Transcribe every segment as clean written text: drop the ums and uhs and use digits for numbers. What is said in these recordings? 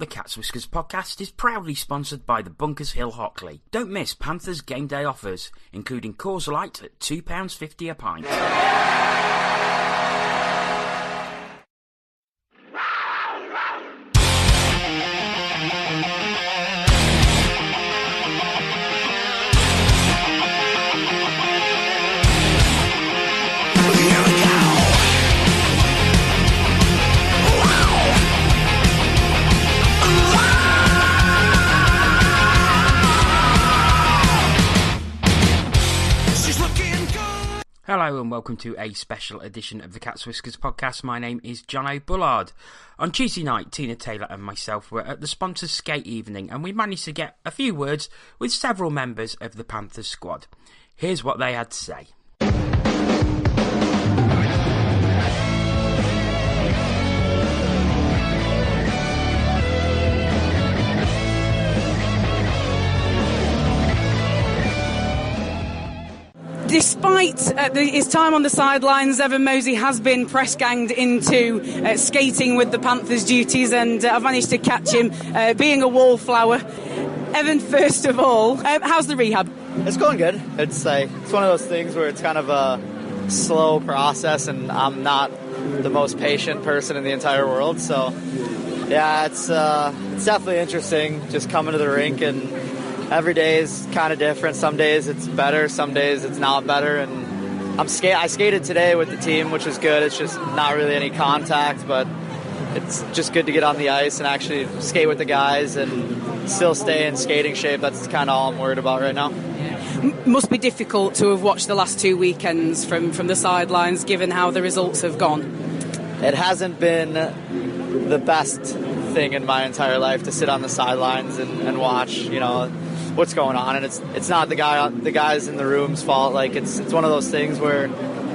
The Cat's Whiskers podcast is proudly sponsored by the Bunkers Hill Hockley. Don't miss Panthers game day offers, including Coors Light at £2.50 a pint. Hello and welcome to a special edition of the Cat's Whiskers podcast. My name is Jono, Bullard. On Tuesday night, Tina Taylor and myself were at the sponsors' skate evening and we managed to get a few words with several members of the Panthers squad. Here's what they had to say. Despite his time on the sidelines, Evan Mosey has been press-ganged into skating with the Panthers duties, and I've managed to catch him being a wallflower. Evan, first of all, how's the rehab? It's going good. It's one of those things where it's kind of a slow process, and I'm not the most patient person in the entire world. So, yeah, it's definitely interesting just coming to the rink, and every day is kind of different. Some days it's better, some days it's not better. And I skated today with the team, which was good. It's just not really any contact, but it's just good to get on the ice and actually skate with the guys and still stay in skating shape. That's kind of all I'm worried about right now. Must be difficult to have watched the last two weekends from the sidelines, given how the results have gone. It hasn't been the best thing in my entire life to sit on the sidelines and watch, what's going on, and it's not the guys in the room's fault. Like it's one of those things where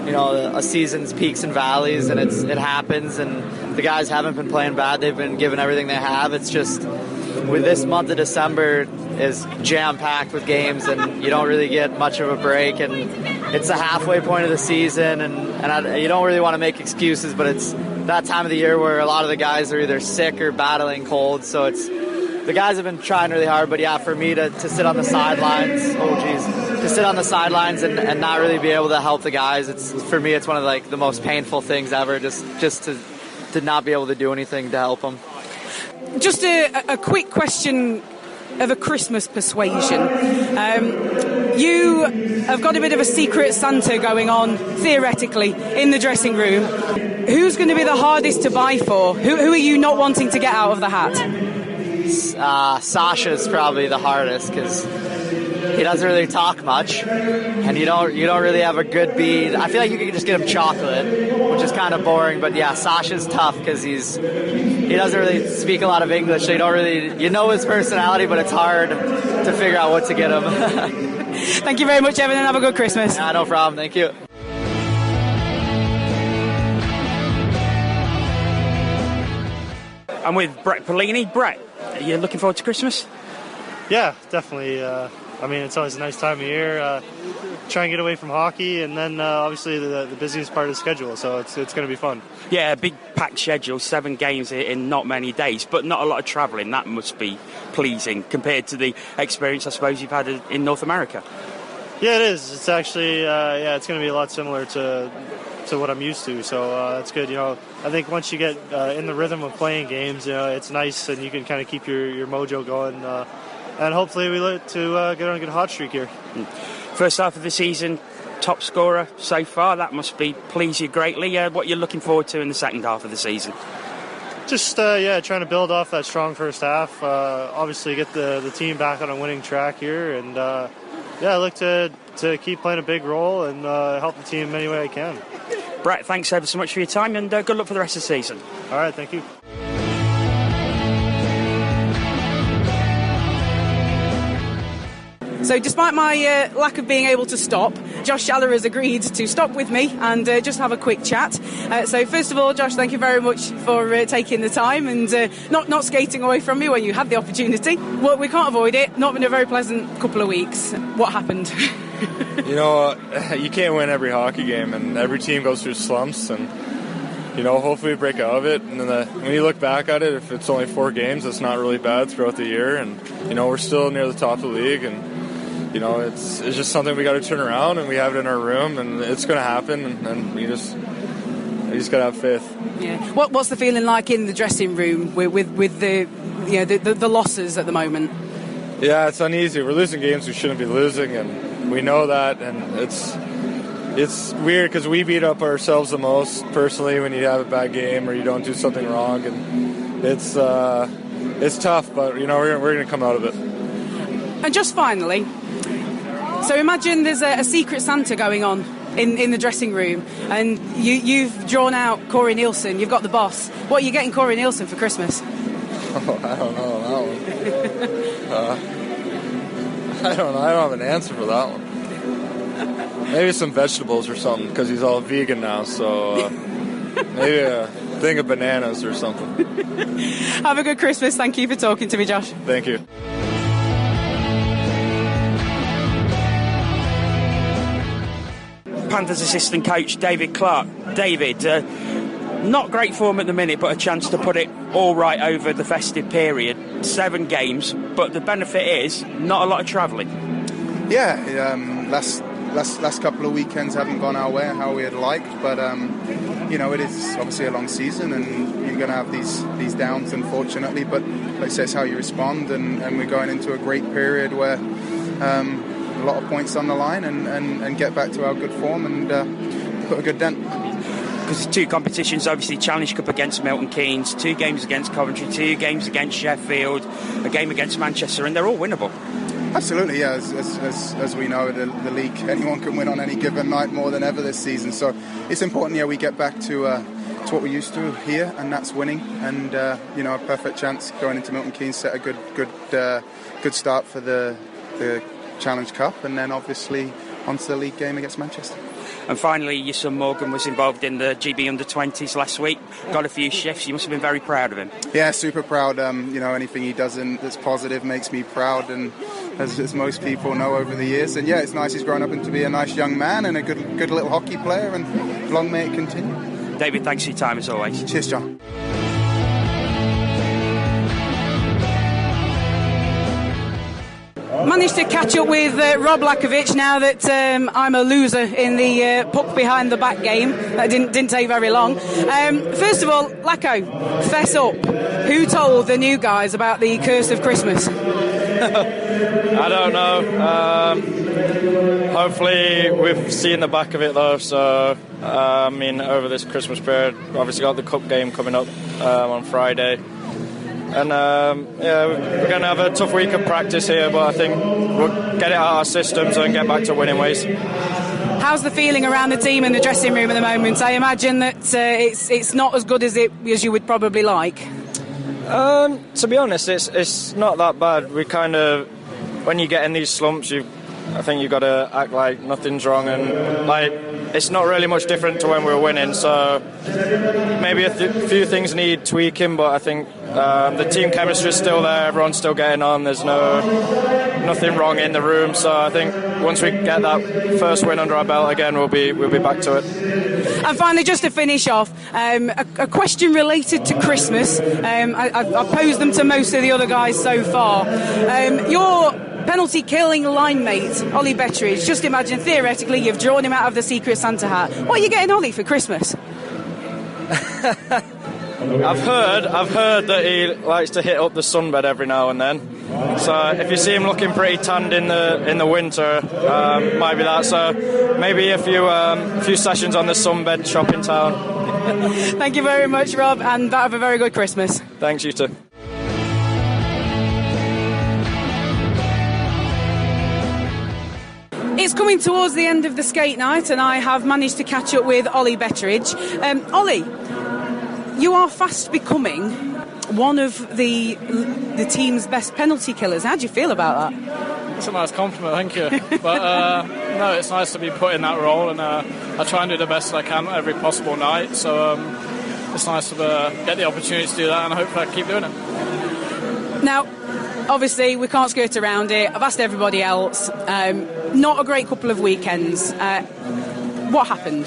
a season's peaks and valleys, and it happens, and the guys haven't been playing bad. They've been giving everything they have. It's just with this month of December is jam-packed with games, and you don't really get much of a break, and it's the halfway point of the season, and you don't really want to make excuses, but it's that time of the year where a lot of the guys are either sick or battling cold, so the guys have been trying really hard, but yeah, for me to sit on the sidelines, to sit on the sidelines and not really be able to help the guys, for me it's one of the most painful things ever, just to not be able to do anything to help them. Just a quick question of a Christmas persuasion. You have got a bit of a secret Santa going on, theoretically, in the dressing room. Who's going to be the hardest to buy for? Who are you not wanting to get out of the hat? Sasha's probably the hardest because he doesn't really talk much, and you don't really have a good bead. I feel like you could just get him chocolate, which is kind of boring. But yeah, Sasha's tough because he doesn't really speak a lot of English. So you don't really his personality, but it's hard to figure out what to get him. Thank you very much, Evan, and have a good Christmas. Yeah, no problem. Thank you. I'm with Brett Perlini. Brett, are you looking forward to Christmas? Yeah, definitely. It's always a nice time of year. Try and get away from hockey, and then obviously the busiest part of the schedule, so it's going to be fun. Yeah, a big packed schedule, 7 games in not many days, but not a lot of travelling. That must be pleasing compared to the experience, I suppose, you've had in North America. Yeah, it is. It's actually, it's going to be a lot similar to what I'm used to, so that's good. I think once you get in the rhythm of playing games, it's nice, and you can kind of keep your mojo going, and hopefully we look to get on a good hot streak here. First half of the season, top scorer so far. That must please you greatly. What you're looking forward to in the second half of the season? Just trying to build off that strong first half. Obviously get the team back on a winning track here, and I look to keep playing a big role and help the team any way I can. Brett, thanks ever so much for your time, and good luck for the rest of the season. All right, thank you. So despite my lack of being able to stop, Josh Shalla has agreed to stop with me and just have a quick chat. So first of all, Josh, thank you very much for taking the time and not skating away from me when you had the opportunity. Well, we can't avoid it. Not been a very pleasant couple of weeks. What happened? You can't win every hockey game, and every team goes through slumps, and hopefully we break out of it. And then when you look back at it, if it's only 4 games, it's not really bad throughout the year. And, we're still near the top of the league. And, it's just something we got to turn around, and we have it in our room, and it's going to happen. And we just got to have faith. Yeah. What's the feeling like in the dressing room with the losses at the moment? Yeah, it's uneasy. We're losing games we shouldn't be losing, and we know that. And it's weird because we beat up ourselves the most personally when you have a bad game or you don't do something wrong, and it's tough. But we're going to come out of it. And just finally, so imagine there's a secret Santa going on in the dressing room, and you've drawn out Corey Nielsen. You've got the boss. What are you getting Corey Nielsen for Christmas? Oh, I don't know that one. I don't know. I don't have an answer for that one. Maybe some vegetables or something, because he's all vegan now. So maybe a thing of bananas or something. Have a good Christmas. Thank you for talking to me, Josh. Thank you. Panthers assistant coach David Clarke. David, not great form at the minute, but a chance to put it all right over the festive period. 7 games, but the benefit is not a lot of travelling. Yeah, last couple of weekends haven't gone our way how we had liked, but it is obviously a long season, and you're going to have these downs, unfortunately. But like I say, it's how you respond, and we're going into a great period where a lot of points on the line, and get back to our good form and put a good dent. Because 2 competitions, obviously Challenge Cup against Milton Keynes, 2 games against Coventry, 2 games against Sheffield, a game against Manchester, and they're all winnable. Absolutely, yeah. As we know, the league, anyone can win on any given night more than ever this season. So it's important, we get back to what we used to here, and that's winning. And a perfect chance going into Milton Keynes, set a good start for the Challenge Cup, and then obviously onto the league game against Manchester. And finally, your son Morgan was involved in the GB under-20s last week. Got a few shifts. You must have been very proud of him. Yeah, super proud. Anything he does that's positive makes me proud, and as most people know over the years. And yeah, it's nice he's grown up into be a nice young man and a good little hockey player, and long may it continue. David, thanks for your time as always. Cheers, John. Managed to catch up with Rob Lachowicz now that I'm a loser in the puck behind the back game. That didn't take very long. First of all, Lacho, fess up. Who told the new guys about the curse of Christmas? I don't know. Hopefully we've seen the back of it though. So over this Christmas period, obviously got the cup game coming up on Friday. And we're going to have a tough week of practice here, but I think we'll get it out of our systems and get back to winning ways. How's the feeling around the team in the dressing room at the moment? I imagine that it's not as good as you would probably like. To be honest, it's not that bad. We kind of, when you get in these slumps, I think you've got to act like nothing's wrong, and it's not really much different to when we were winning. So maybe a few things need tweaking, but I think the team chemistry is still there. Everyone's still getting on. There's nothing wrong in the room. So I think once we get that first win under our belt again, we'll be back to it. And finally, just to finish off, a question related to Christmas. I've posed them to most of the other guys so far. Your penalty killing line mate, Ollie Betteridge, just imagine theoretically you've drawn him out of the secret Santa hat. What are you getting Ollie for Christmas? I've heard that he likes to hit up the sunbed every now and then. So if you see him looking pretty tanned in the winter, might be that. So maybe a few sessions on the sunbed shop in town. Thank you very much, Rob, and have a very good Christmas. Thanks, you too. It's coming towards the end of the skate night, and I have managed to catch up with Ollie Betteridge. Ollie, you are fast becoming one of the team's best penalty killers. How do you feel about that? It's a nice compliment, thank you. But no, it's nice to be put in that role, and I try and do the best I can every possible night. So it's nice to get the opportunity to do that, and I hope I keep doing it. Now, obviously, we can't skirt around it. I've asked everybody else. Not a great couple of weekends. What happened?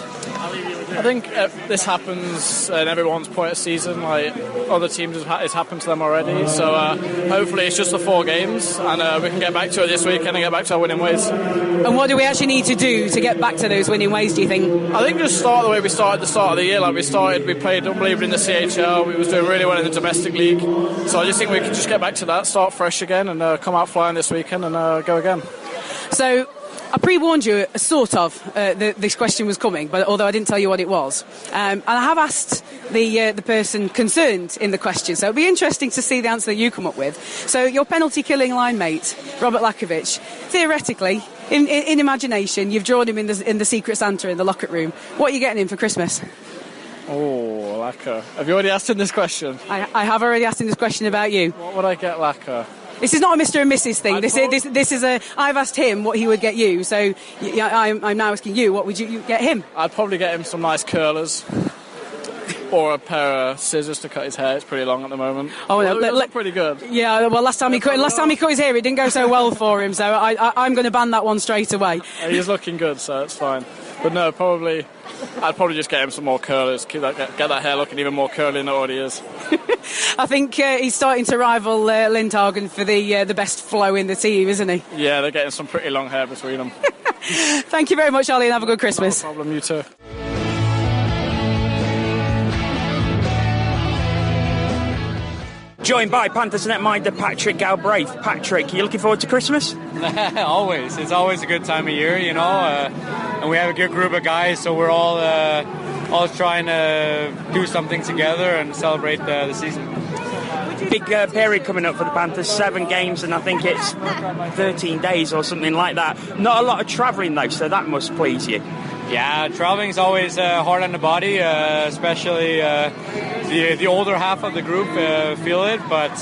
I think this happens at everyone's point of season. Like other teams, it's happened to them already. So hopefully it's just the 4 games, and we can get back to it this weekend and get back to our winning ways. And what do we actually need to do to get back to those winning ways, do you think? I think just start the way we started at the start of the year. Like we played unbelievably in the CHL. We was doing really well in the domestic league. So I just think we can just get back to that, start fresh again, and come out flying this weekend and go again. So I pre-warned you, sort of, this question was coming, but although I didn't tell you what it was. And I have asked the person concerned in the question, so it'll be interesting to see the answer that you come up with. So your penalty-killing line mate, Robert Lachowicz, theoretically, in imagination, you've drawn him in the Secret Santa in the locker room. What are you getting him for Christmas? Oh, Lacquer. Have you already asked him this question? I have already asked him this question about you. What would I get Lacquer? This is not a Mr. and Mrs. thing. This is a. I've asked him what he would get you, so I'm now asking you, what would you get him? I'd probably get him some nice curlers, or a pair of scissors to cut his hair. It's pretty long at the moment. Oh no, it looked pretty good. Yeah, well, last time he cut his hair, it didn't go so well for him. So I'm going to ban that one straight away. He's looking good, so it's fine. But no, I'd probably just get him some more curlers, get that hair looking even more curly than it already is. I think he's starting to rival Lindhagen for the best flow in the team, isn't he? Yeah, they're getting some pretty long hair between them. Thank you very much, Ollie, and have a good Christmas. No problem, you too. Joined by Panthers netminder Patrick Galbraith. Patrick, you looking forward to Christmas? Always. It's always a good time of year, you know, and we have a good group of guys, so we're all trying to do something together and celebrate the season. Big period coming up for the Panthers, 7 games, and I think it's 13 days or something like that. Not a lot of travelling though, so that must please you. Yeah, travelling is always hard on the body, especially the older half of the group feel it, but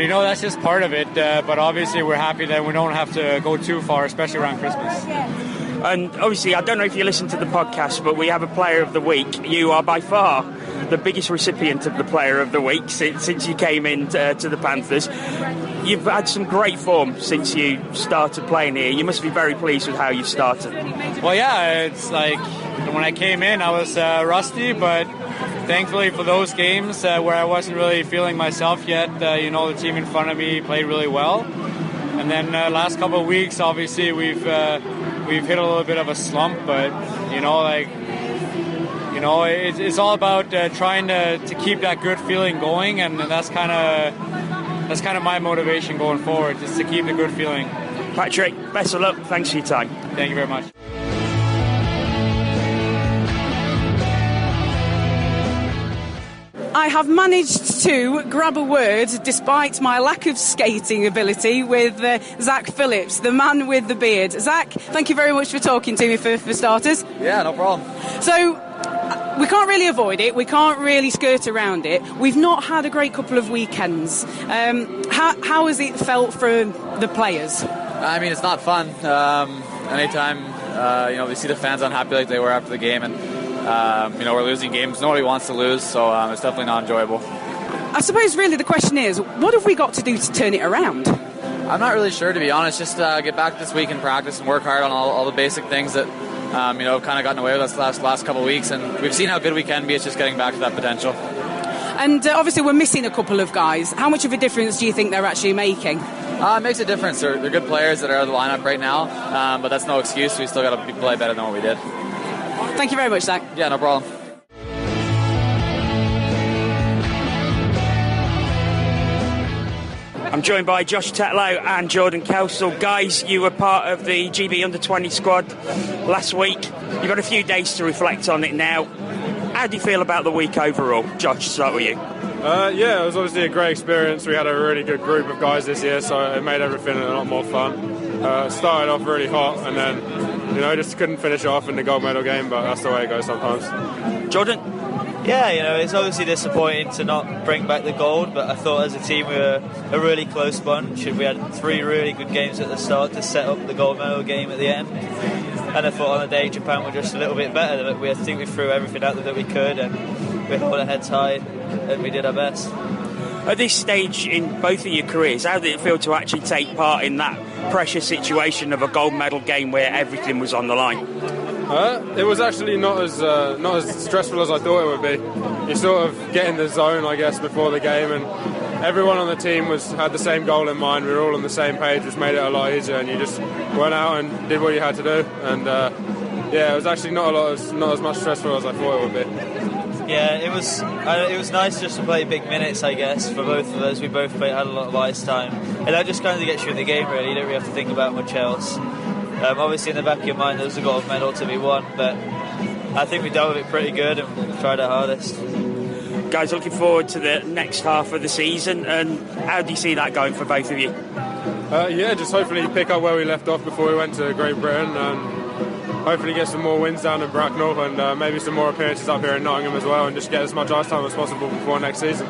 you know, that's just part of it. But obviously we're happy that we don't have to go too far, especially around Christmas. And obviously, I don't know if you listen to the podcast, but we have a Player of the Week. You are by far the biggest recipient of the Player of the Week since you came in to the Panthers. You've had some great form since you started playing here. You must be very pleased with how you've started. Well, yeah, it's like when I came in, I was rusty, but thankfully for those games where I wasn't really feeling myself yet, you know, the team in front of me played really well. And then last couple of weeks, obviously, we've hit a little bit of a slump, but you know, like, you know, it's all about trying to keep that good feeling going, and that's kind of my motivation going forward, just to keep the good feeling. Patrick, best of luck. Thanks for your time. Thank you very much. I have managed to grab a word, despite my lack of skating ability, with Zack Phillips, the man with the beard. Zack, thank you very much for talking to me for starters. Yeah, no problem. So, we can't really avoid it. We can't really skirt around it. We've not had a great couple of weekends. How has it felt for the players? I mean, it's not fun. Anytime, you know, they see the fans unhappy like they were after the game, and you know, we're losing games. Nobody wants to lose, so it's definitely not enjoyable. I suppose really the question is, what have we got to do to turn it around? I'm not really sure, to be honest. Just get back this week and practice and work hard on all the basic things that you know, kind of gotten away with us last couple of weeks, and we've seen how good we can be. It's just getting back to that potential. And obviously we're missing a couple of guys. How much of a difference do you think they're actually making? It makes a difference. They're good players that are out of the lineup right now, but that's no excuse. We still got to play better than what we did. Thank you very much, Zack. Yeah, no problem. I'm joined by Josh Tetlow and Jordan Kelsall. Guys, you were part of the GB Under-20 squad last week. You've got a few days to reflect on it now. How do you feel about the week overall? Josh, start with you. Yeah, it was obviously a great experience. We had a really good group of guys this year, so it made everything a lot more fun. Started off really hot, and then, you know, just couldn't finish off in the gold medal game, but that's the way it goes sometimes. Jordan? Yeah, you know, it's obviously disappointing to not bring back the gold, but I thought as a team we were a really close bunch, and we had 3 really good games at the start to set up the gold medal game at the end. And I thought on the day Japan were just a little bit better. I think we threw everything out there that we could, and we held our heads high, and we did our best. At this stage in both of your careers, how did it feel to actually take part in that pressure situation of a gold medal game where everything was on the line? It was actually not as stressful as I thought it would be. You sort of get in the zone, I guess, before the game, and everyone on the team had the same goal in mind. We were all on the same page, which made it a lot easier, and you just went out and did what you had to do. And it was actually not as much stressful as I thought it would be. Yeah, it was nice just to play big minutes, I guess, for both of us. We both had a lot of ice time, and that just kind of gets you in the game, really. You don't really have to think about much else. Obviously, in the back of your mind, there's a gold medal to be won, but I think we dealt with it pretty good and tried our hardest. Guys, looking forward to the next half of the season, and how do you see that going for both of you? Just hopefully pick up where we left off before we went to Great Britain, and hopefully get some more wins down in Bracknell, and maybe some more appearances up here in Nottingham as well, and just get as much ice time as possible before next season.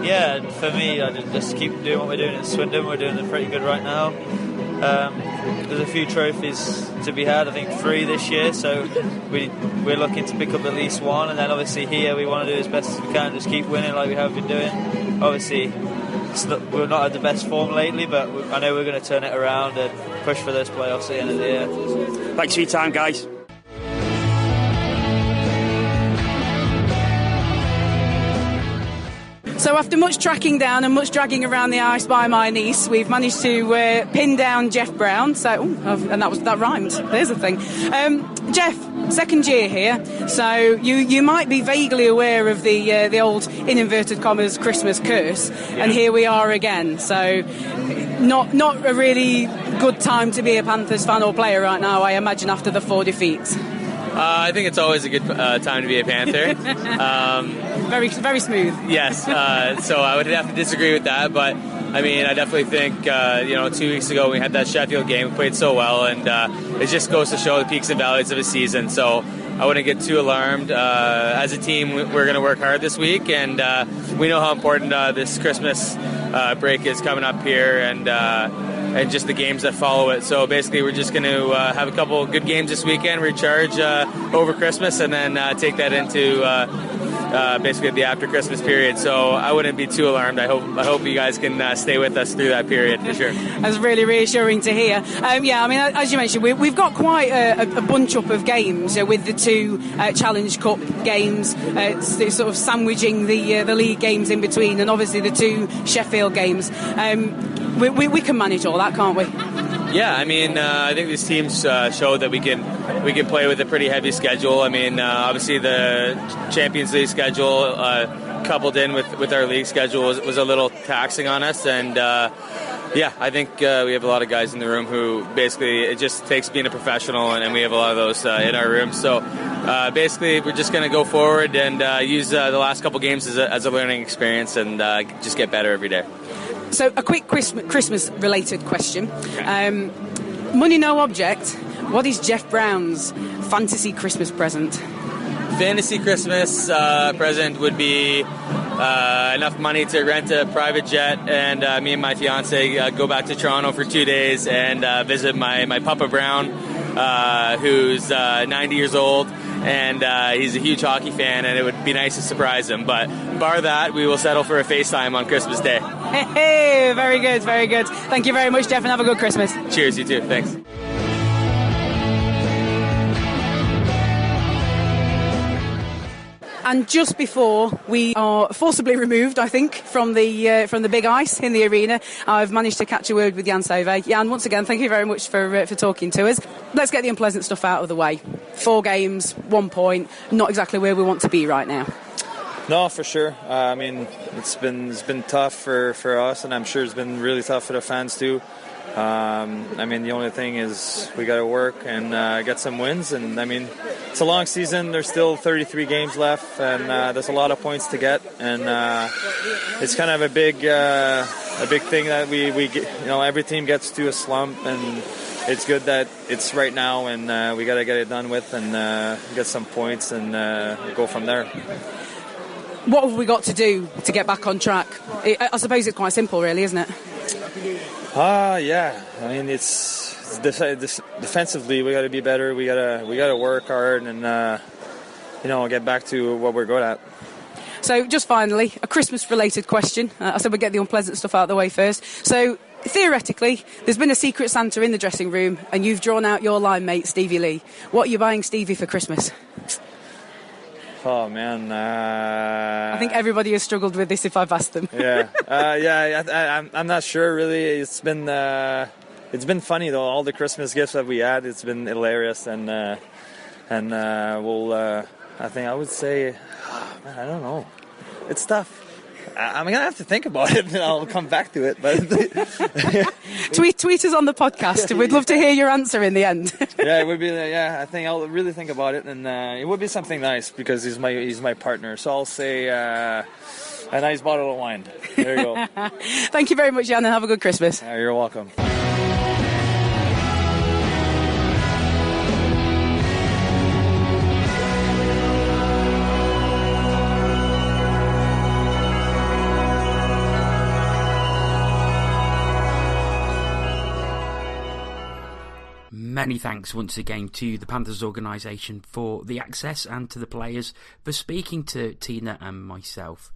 Yeah, and for me, I just keep doing what we're doing in Swindon. We're doing it pretty good right now. There's a few trophies to be had, I think 3 this year, so we're looking to pick up at least 1, and then obviously here we want to do as best as we can, just keep winning like we have been doing. Obviously we're not at the best form lately, but I know we're going to turn it around and push for those playoffs at the end of the year. Thanks for your time, guys. So after much tracking down and much dragging around the ice by my niece, we've managed to pin down Jeff Brown. And that rhymed. There's the thing. Jeff, second year here, so you might be vaguely aware of the old, in inverted commas, Christmas curse, and here we are again. So not a really good time to be a Panthers fan or player right now, I imagine, after the 4 defeats. I think it's always a good time to be a Panther. Very, very smooth. Yes, so I would have to disagree with that, but I mean, I definitely think 2 weeks ago we had that Sheffield game, we played so well, and it just goes to show the peaks and valleys of a season. So I wouldn't get too alarmed. As a team, we're going to work hard this week, and we know how important this Christmas break is coming up here, and just the games that follow it. So basically we're just going to have a couple good games this weekend, recharge over Christmas, and then take that into basically the after Christmas period. So I wouldn't be too alarmed. I hope you guys can stay with us through that period for sure. That's really reassuring to hear. I mean, as you mentioned, we've got quite a bunch up of games with the 2 Challenge Cup games, sort of sandwiching the league games in between, and obviously the 2 Sheffield games. We can manage all that, can't we? Yeah, I mean, I think these teams showed that we can play with a pretty heavy schedule. I mean, obviously the Champions League schedule coupled in with our league schedule was a little taxing on us, and I think we have a lot of guys in the room who basically it just takes being a professional, and we have a lot of those in our room. So basically we're just going to go forward and use the last couple games as a learning experience, and just get better every day. So a quick Christmas-related question. Money no object. What is Jeff Brown's fantasy Christmas present? Fantasy Christmas present would be enough money to rent a private jet, and me and my fiance go back to Toronto for 2 days and visit my Papa Brown, who's 90 years old. And he's a huge hockey fan, and it would be nice to surprise him. But bar that, we will settle for a FaceTime on Christmas Day. Hey, very good, very good. Thank you very much, Jeff, and have a good Christmas. Cheers, you too. Thanks. And just before we are forcibly removed, I think, from the big ice in the arena, I've managed to catch a word with Yann Sauvé. Yann, once again, thank you very much for talking to us. Let's get the unpleasant stuff out of the way. 4 games, 1 point, not exactly where we want to be right now. No, for sure. I mean, it's been tough for us, and I'm sure it's been really tough for the fans too. I mean, the only thing is we got to work and get some wins. And I mean, it's a long season. There's still 33 games left, and there's a lot of points to get. And it's kind of a big thing that we get, every team gets to a slump, and it's good that it's right now, and we got to get it done with and get some points and go from there. What have we got to do to get back on track? I suppose it's quite simple, really, isn't it? Yeah. I mean, it's defensively we got to be better. We got to work hard and get back to what we're good at. So, just finally, a Christmas-related question. I said we'd get the unpleasant stuff out of the way first. So, theoretically, there's been a secret Santa in the dressing room and you've drawn out your line mate, Stevie Lee. What are you buying Stevie for Christmas? Oh, man. I think everybody has struggled with this if I've asked them. I'm not sure, really. It's been funny, though. All the Christmas gifts that we had, it's been hilarious. And we'll, I think I would say, man, I don't know. It's tough. I'm going to have to think about it, and I'll come back to it. But tweet us on the podcast. We'd love to hear your answer in the end. It would be. I think I'll really think about it, and it would be something nice because he's my partner. So I'll say a nice bottle of wine. There you go. Thank you very much, Yann, and have a good Christmas. You're welcome. Many thanks once again to the Panthers organisation for the access and to the players for speaking to Tina and myself.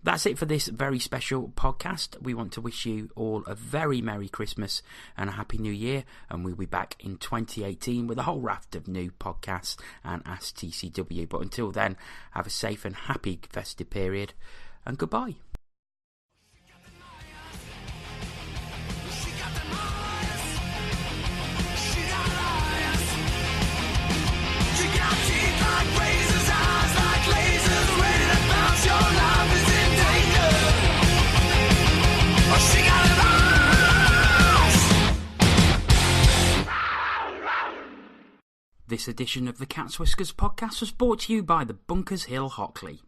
That's it for this very special podcast. We want to wish you all a very Merry Christmas and a Happy New Year, and we'll be back in 2018 with a whole raft of new podcasts and Ask TCW. But until then, have a safe and happy festive period, and goodbye. This edition of the Cat's Whiskers podcast was brought to you by the Bunkers Hill Hockley.